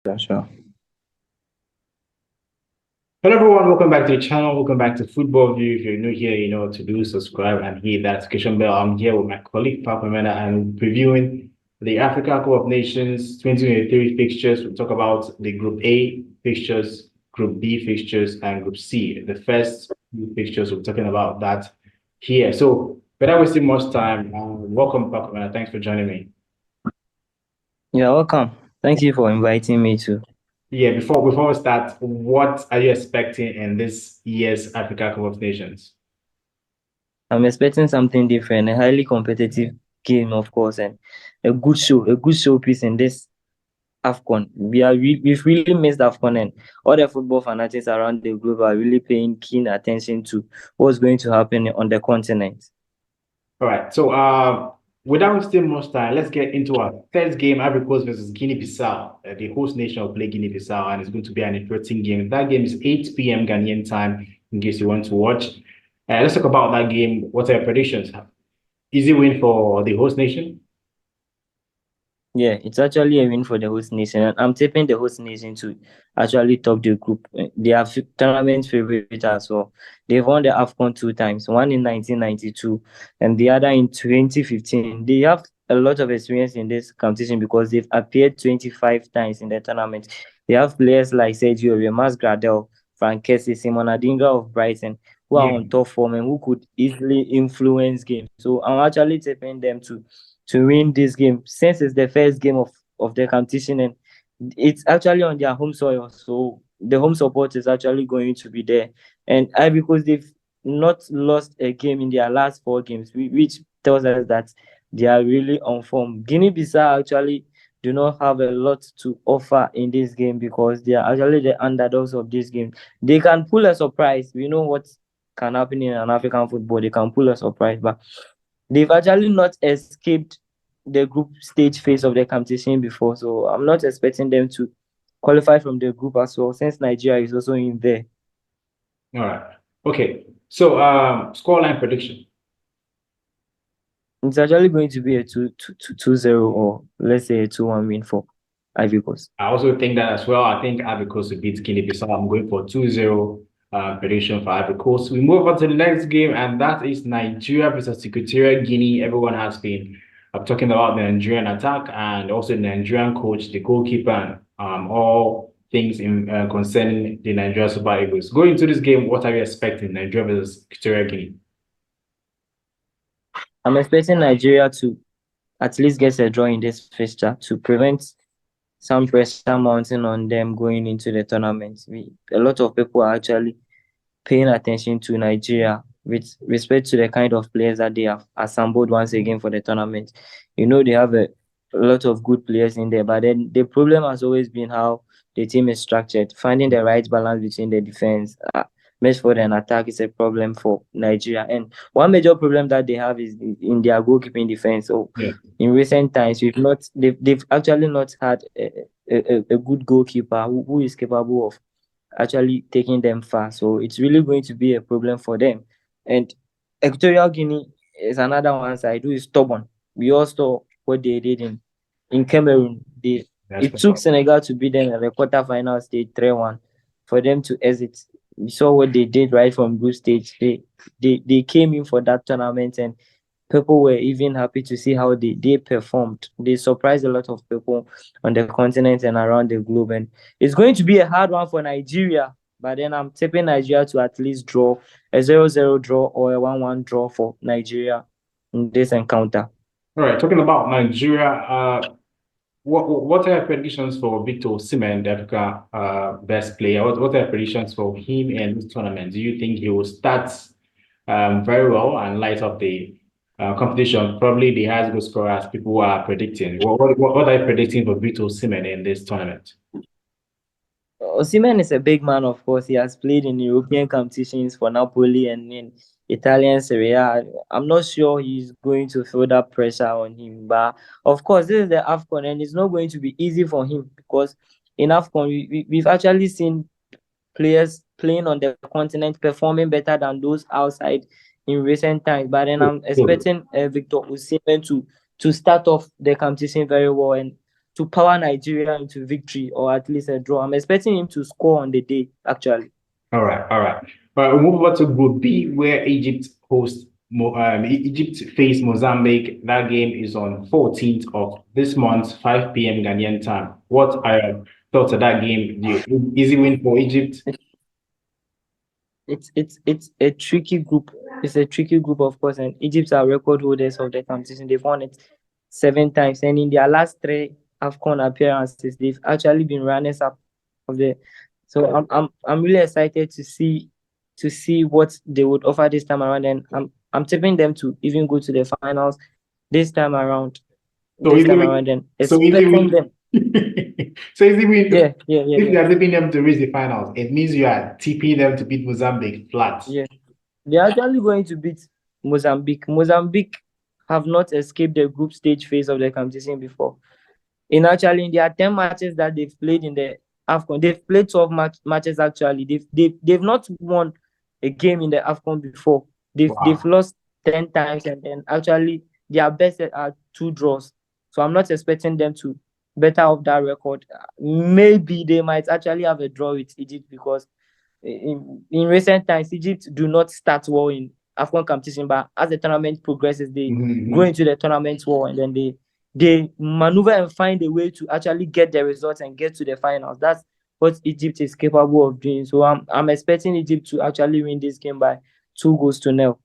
Yeah, sure. Hello everyone, welcome back to the channel. Welcome back to Football View. If you're new here, you know what to do. Subscribe and hit that notification bell. I'm here with my colleague Papa Mena and previewing the Africa Cup of Nations 2023 fixtures. We'll talk about the Group A fixtures, Group B fixtures, and Group C. The first few fixtures, we're talking about that here. So without wasting much time, welcome Papa Mena. Thanks for joining me. You're welcome. Thank you for inviting me to. Yeah, before we start, what are you expecting in this year's Africa Cup of Nations? I'm expecting something different, a highly competitive game, of course, and a good showpiece in this Afcon. We've really missed Afcon, and all the football fanatics around the globe are really paying keen attention to what's going to happen on the continent. All right. So, without wasting much time, let's get into our first game, Ivory Coast versus Guinea-Bissau. The host nation will play Guinea-Bissau, and it's going to be an interesting game. That game is 8 p.m. Ghanaian time, in case you want to watch. Let's talk about that game. What are your predictions? Easy win for the host nation? Yeah, it's actually a win for the host nation. And I'm tipping the host nation to actually top the group. They are tournament favorite as well. They've won the Afcon two times, one in 1992 and the other in 2015. They have a lot of experience in this competition because they've appeared 25 times in the tournament. They have players like Sergio Remas Gradel, Frank Kessie, Simon Adingra of Brighton, who are Yeah. on top form and who could easily influence games. So I'm actually tipping them to win this game since it's the first game of the competition and it's actually on their home soil. So the home support is actually going to be there. And because they've not lost a game in their last four games, which tells us that they are really on form. Guinea-Bissau actually do not have a lot to offer in this game because they are actually the underdogs of this game. They can pull a surprise. We know what can happen in an African football. They can pull a surprise, but they've actually not escaped the group stage phase of the competition before, so I'm not expecting them to qualify from the group as well, since Nigeria is also in there. All right. Okay. So, scoreline prediction. It's actually going to be a 2-0 or let's say a 2-1 win for Ivory Coast. I also think that as well. I think Ivory Coast will beat Guinea-Bissau. I'm going for 2-0 prediction for Ivory Coast. We move on to the next game, and that is Nigeria versus Equatorial Guinea. Everyone has been talking about the Nigerian attack and also the Nigerian coach, the goalkeeper, and all things in concerning the Nigeria Super Eagles. Going into this game, what are you expecting, Nigeria versus Equatorial Guinea? I'm expecting Nigeria to at least get a draw in this fixture to prevent some pressure mounting on them going into the tournament. A lot of people are actually paying attention to Nigeria with respect to the kind of players that they have assembled once again for the tournament. You know, they have a lot of good players in there, but then the problem has always been how the team is structured. Finding the right balance between the defense, midfield, and attack is a problem for Nigeria. And one major problem that they have is in their goalkeeping defense. So, Yeah. in recent times, they've actually not had a good goalkeeper who is capable of actually taking them far. So it's really going to be a problem for them. And Equatorial Guinea is another one side who is stubborn. We all saw what they did in Cameroon. That's It took correct. Senegal to beat them at the quarterfinal stage 3-1 for them to exit. We saw what they did right from group stage. They came in for that tournament and people were even happy to see how they performed. They surprised a lot of people on the continent and around the globe. And it's going to be a hard one for Nigeria. But then I'm tipping Nigeria to at least draw a 0-0 draw or a 1-1 draw for Nigeria in this encounter. All right. Talking about Nigeria, what are your predictions for Victor Osimhen, the Africa best player? What are your predictions for him in this tournament? Do you think he will start very well and light up the competition? Probably the highest goal scorer as people are predicting. What are you predicting for Victor Osimhen in this tournament? Osimhen is a big man, of course. He has played in European competitions for Napoli and in Italian Serie A. I'm not sure he's going to feel that pressure on him. But of course, this is the Afcon, and it's not going to be easy for him because in Afcon, we've actually seen players playing on the continent performing better than those outside in recent times. But then Good, I'm good. expecting Victor Osimhen to start off the competition very well and power Nigeria into victory or at least a draw. I'm expecting him to score on the day, actually. All right, all right. All right, we'll move over to Group B, where Egypt hosts Egypt face Mozambique. That game is on 14th of this month, 5 p.m. Ghanaian time. What are your thoughts of that game? Easy win for Egypt? It's a tricky group. It's a tricky group, of course, and Egypt are record holders of the competition. They've won it 7 times, and in their last three Afcon appearances, they've actually been runners up of the. So I'm really excited to see what they would offer this time around, and I'm tipping them to even go to the finals this time around. So This easy time win. around, and So easy expecting win. them. So easy win. Yeah. If you are tipping them to reach the finals, it means you are tipping them to beat Mozambique flat. Yeah. They're actually going to beat Mozambique. Mozambique have not escaped the group stage phase of the competition before. In their 10 matches that they've played in the Afcon, they've played 12 matches actually. They've not won a game in the Afcon before. They've Wow. lost 10 times, and then actually their best are 2 draws. So I'm not expecting them to better off that record. Maybe they might actually have a draw with Egypt because in recent times, Egypt do not start well in Afcon competition, but as the tournament progresses, they go into the tournament war, and then they maneuver and find a way to actually get the results and get to the finals. That's what Egypt is capable of doing. So I'm expecting Egypt to actually win this game by 2 goals to 0.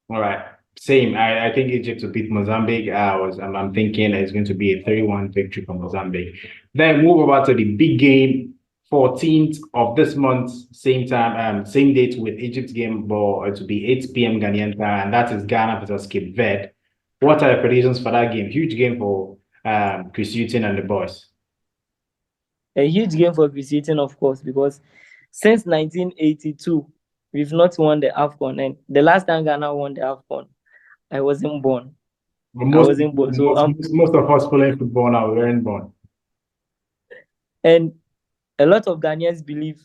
All right. Same. I think Egypt will beat Mozambique. I'm thinking it's going to be a 3-1 victory for Mozambique. Then move over to the big game, 14th of this month, same time, same date with Egypt's game, but it will be 8 p.m. Ghanaian time, and that is Ghana versus Cape Verde. What are the predictions for that game? Huge game for Chris Hughton and the boys. A huge game for Chris Hughton, of course, because since 1982, we've not won the Afcon, and the last time Ghana won the Afcon, I wasn't born. Most of us playing football now, we weren't born. And a lot of Ghanaians believe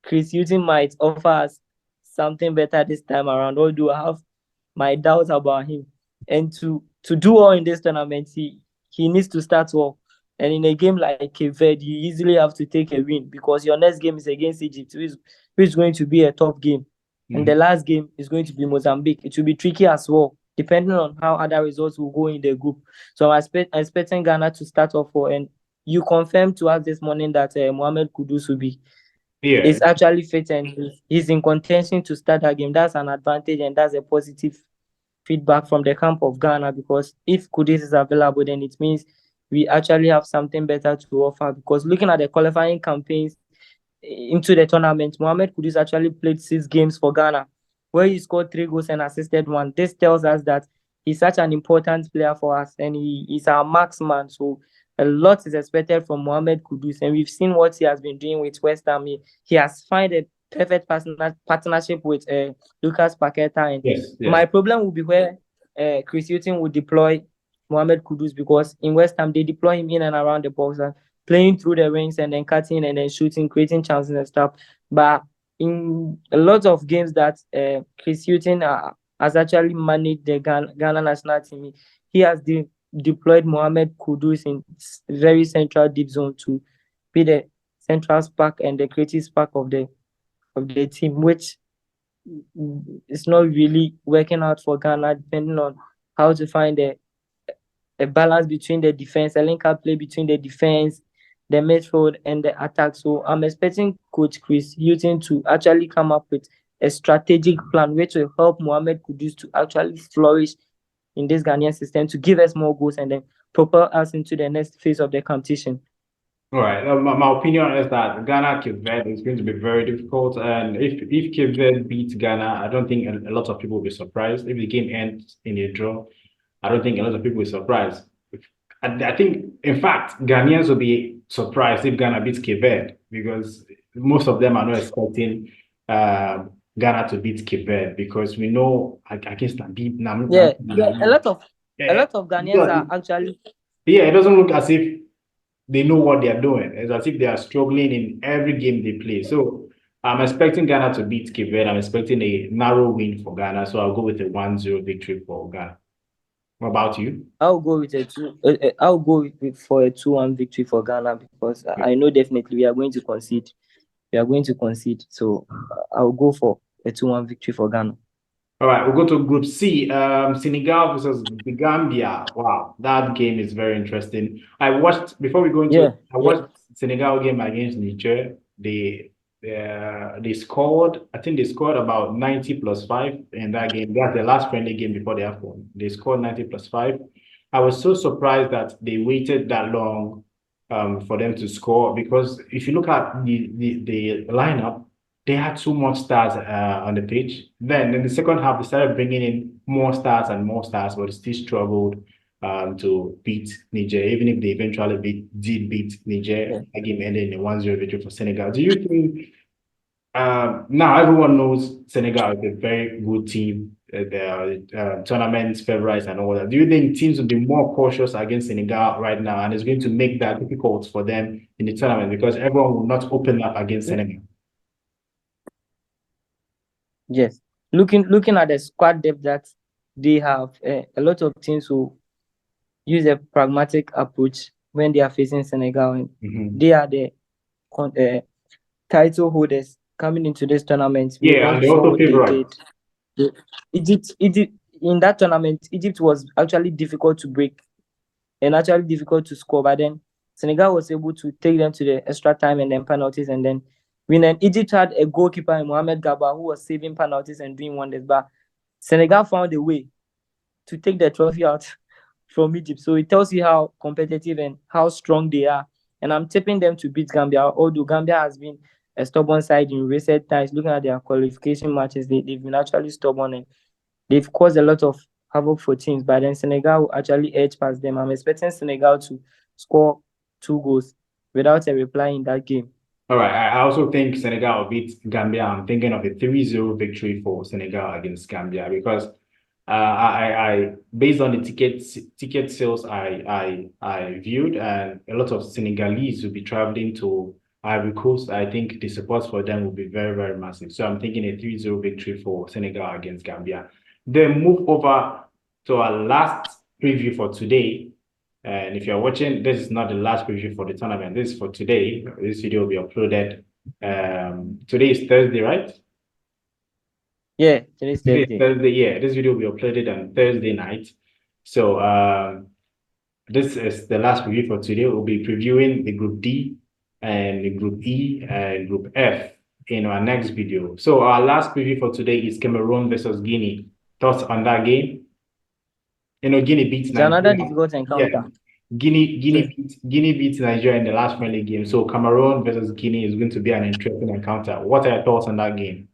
Chris Hughton might offer us something better this time around, although I have my doubts about him. And to do well in this tournament, he needs to start well. And in a game like Cape Verde, you easily have to take a win because your next game is against Egypt, which is going to be a tough game. And the last game is going to be Mozambique. It will be tricky as well, depending on how other results will go in the group. So I'm expecting Ghana to start off well. And you confirmed to us this morning that Mohamed Kudus will be is actually fit and he's in contention to start that game. That's an advantage, and that's a positive feedback from the camp of Ghana, because if Kudus is available, then it means we actually have something better to offer. Because looking at the qualifying campaigns into the tournament, Mohamed Kudus actually played 6 games for Ghana, where he scored 3 goals and assisted 1. This tells us that he's such an important player for us, and he is our marksman. So a lot is expected from Mohamed Kudus, and we've seen what he has been doing with West Ham. He has found a perfect partnership with Lucas Paqueta. And my problem will be where Chris Hughton would deploy Mohamed Kudus, because in West Ham they deploy him in and around the box and playing through the rings and then cutting and then shooting, creating chances and stuff. But in a lot of games that Chris Hughton has actually managed the Ghana national team, he has deployed Mohamed Kudus in very central deep zone to be the central spark and the creative spark of the team, which is not really working out for Ghana, depending on how to find a balance between the defense, a link-up play between the defense, the midfield, and the attack. So I'm expecting Coach Chris Hughton to actually come up with a strategic plan which will help Mohamed Kudus to actually flourish in this Ghanaian system, to give us more goals and then propel us into the next phase of the competition. All right. My opinion is that Ghana Cape Verde is going to be very difficult, and if Cape Verde beats Ghana, I don't think a lot of people will be surprised. If the game ends in a draw, I don't think a lot of people will be surprised. I think, in fact, Ghanaians will be surprised if Ghana beats Cape Verde, because most of them are not expecting Ghana to beat Cape Verde, because we know against Namibia. A lot of Ghanaians are actually. Yeah, it doesn't look as if they know what they are doing. It's as if they are struggling in every game they play. So I'm expecting Ghana to beat Cape Verde. I'm expecting a narrow win for Ghana. So I'll go with a 1-0 victory for Ghana. What about you? I'll go with I'll go for a 2-1 victory for Ghana because I know definitely we are going to concede. We are going to concede. So I'll go for a 2-1 victory for Ghana. All right, we'll go to Group C. Senegal versus the Gambia. Wow, that game is very interesting. I watched before we go into it. Yeah, I yeah, watched Senegal game against Niger. They scored. I think they scored about 90+5 in that game. That's the last friendly game before the Afcon. They scored 90+5. I was so surprised that they waited that long for them to score because if you look at the lineup, they had too much stars on the pitch. Then in the second half, they started bringing in more stars and more stars, but still struggled to beat Niger, even if they eventually did beat Niger. yeah. The game ended in a 1-0 victory for Senegal. Do you think now everyone knows Senegal is a very good team, the tournament favorites and all that. Do you think teams will be more cautious against Senegal right now, and it's going to make that difficult for them in the tournament because everyone will not open up against Senegal? Yes. Looking at the squad depth that they have, a lot of teams who use a pragmatic approach when they are facing Senegal. And they are the title holders coming into this tournament. We Yeah, all and they're saw also what they favorite. did. Egypt, in that tournament, Egypt was actually difficult to break and actually difficult to score. But then Senegal was able to take them to the extra time and then penalties and then win. And Egypt had a goalkeeper in Mohamed Gaba who was saving penalties and doing wonders. But Senegal found a way to take the trophy out from Egypt. So it tells you how competitive and how strong they are. And I'm tipping them to beat Gambia, although Gambia has been a stubborn side in recent times. Looking at their qualification matches, they've been actually stubborn and they've caused a lot of havoc for teams. But then Senegal will actually edge past them. I'm expecting Senegal to score 2 goals without a reply in that game. All right. I also think Senegal will beat Gambia. I'm thinking of a 3-0 victory for Senegal against Gambia because I based on the ticket sales I viewed, and a lot of Senegalese will be traveling to Ivory Coast. I think the support for them will be very, very massive. So I'm thinking a 3-0 victory for Senegal against Gambia. Then move over to our last preview for today. And if you're watching, this is not the last preview for the tournament. This is for today. This video will be uploaded. Today is Thursday, right? Yeah, today's Today is Thursday. Thursday. Yeah, this video will be uploaded on Thursday night. So this is the last preview for today. We'll be previewing the Group D and the Group E and Group F in our next video. So our last preview for today is Cameroon versus Guinea. Thoughts on that game? You know, Guinea beats It's another Nigeria. difficult Yeah, encounter. Guinea Yeah. beats Nigeria in the last friendly game. So Cameroon versus Guinea is going to be an interesting encounter. What are your thoughts on that game?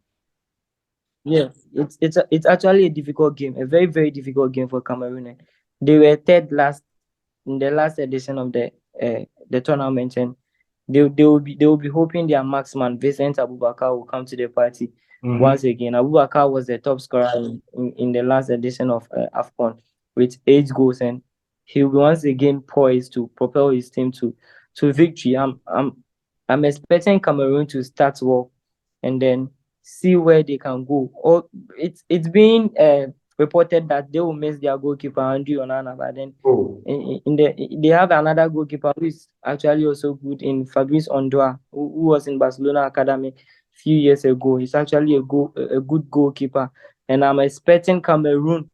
Yeah, it's actually a difficult game, a very very difficult game for Cameroon. They were third last in the last edition of the tournament, and they will be hoping their marksman Vincent Abubakar will come to the party once again. Abubakar was the top scorer in the last edition of Afcon with 8 goals, and he'll be once again poised to propel his team to victory. I'm expecting Cameroon to start well and then see where they can go. Or it's being reported that they will miss their goalkeeper Andrew Onana, but then Oh, they have another goalkeeper who is actually also good in Fabrice Ondoa, who was in Barcelona Academy a few years ago. He's actually a good goalkeeper, and I'm expecting Cameroon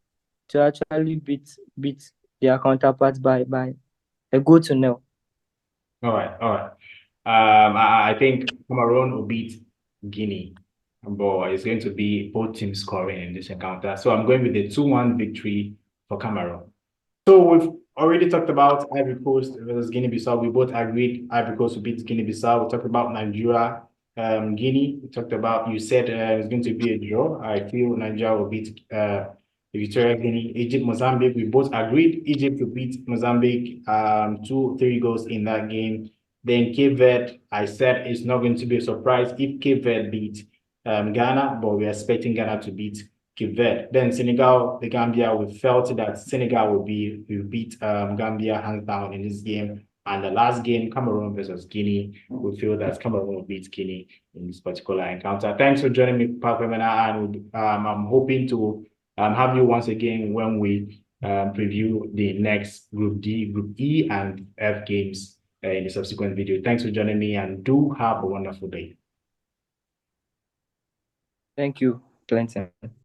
to actually beat their counterparts by a goal to nil. all right, all right. I think Cameroon will beat Guinea, but it's going to be both teams scoring in this encounter. So I'm going with a 2-1 victory for Cameroon. So we've already talked about Ivory Coast versus Guinea-Bissau. We both agreed Ivory Coast will beat Guinea-Bissau. We talked about Nigeria, Guinea. We talked about, you said it's going to be a draw. I feel Nigeria will beat Equatorial Guinea. Egypt, Mozambique. We both agreed Egypt will beat Mozambique 2-3 goals in that game. Then Cape Verde, I said it's not going to be a surprise if Cape Verde beat Ghana, but we're expecting Ghana to beat Cape Verde. Then Senegal, the Gambia, we felt that Senegal will beat Gambia hands down in this game. And the last game, Cameroon versus Guinea, we feel that Cameroon will beat Guinea in this particular encounter. Thanks for joining me, Park Femena, and I'm hoping to have you once again when we preview the next Group D, Group E, and F games in the subsequent video. Thanks for joining me, and do have a wonderful day. Thank you, Clinton.